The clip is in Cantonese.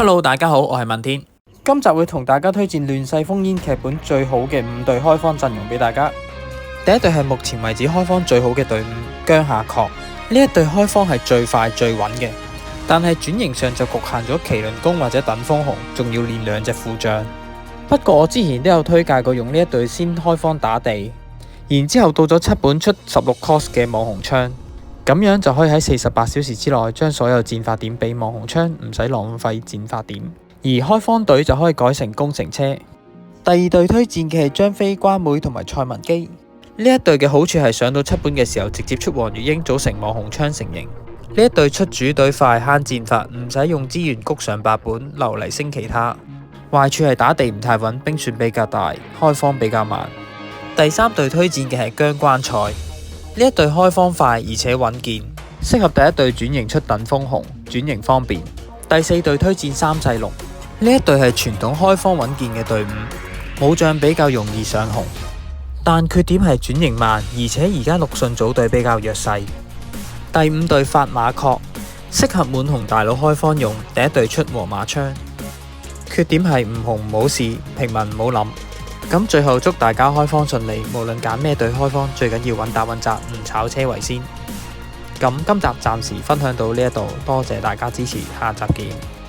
Hello， 大家好，我係問天。今集會同大家推薦亂世烽煙劇本最好嘅5隊開荒陣容俾大家。第一隊係目前為止開荒最好嘅隊伍姜夏確，呢一隊開荒係最快最穩嘅，但係轉型上就局限咗麒麟弓或者等風紅，仲要練2隻副將。不過我之前都有推介過用呢一隊先開荒打地，然之後到咗7本出16 cost 嘅網紅槍，咁樣就可以喺48小時之內將所有戰法點俾網紅槍，唔使浪費戰法點。而開荒隊就可以改成工程車。第二隊推薦嘅係張飛、關妹同埋蔡文基。呢一隊嘅好處係上到7本嘅時候直接出黃月英組成網紅槍成型。呢一隊出主隊快慳戰法，唔使用資源谷上8本留嚟升其他。壞處係打地唔太穩，兵損比較大，開荒比較慢。第三隊推薦嘅係姜關蔡。呢一隊開荒快而且穩健，適合第一隊轉型出等風紅，轉型方便。第四隊推薦三世龍。呢一隊係傳統開荒穩健嘅隊伍，武將比較容易上紅，但缺點係轉型慢，而且而家陸遜組隊比較弱勢。第5隊法馬確，適合滿紅大佬開荒用，第一隊出和馬槍。缺點係唔紅唔好試，平民唔好諗。咁最後祝大家開荒順利，無論揀咩隊開荒，最緊要穩打穩紮，唔炒車為先。咁今集暫時分享到呢一度，多謝大家支持，下集見。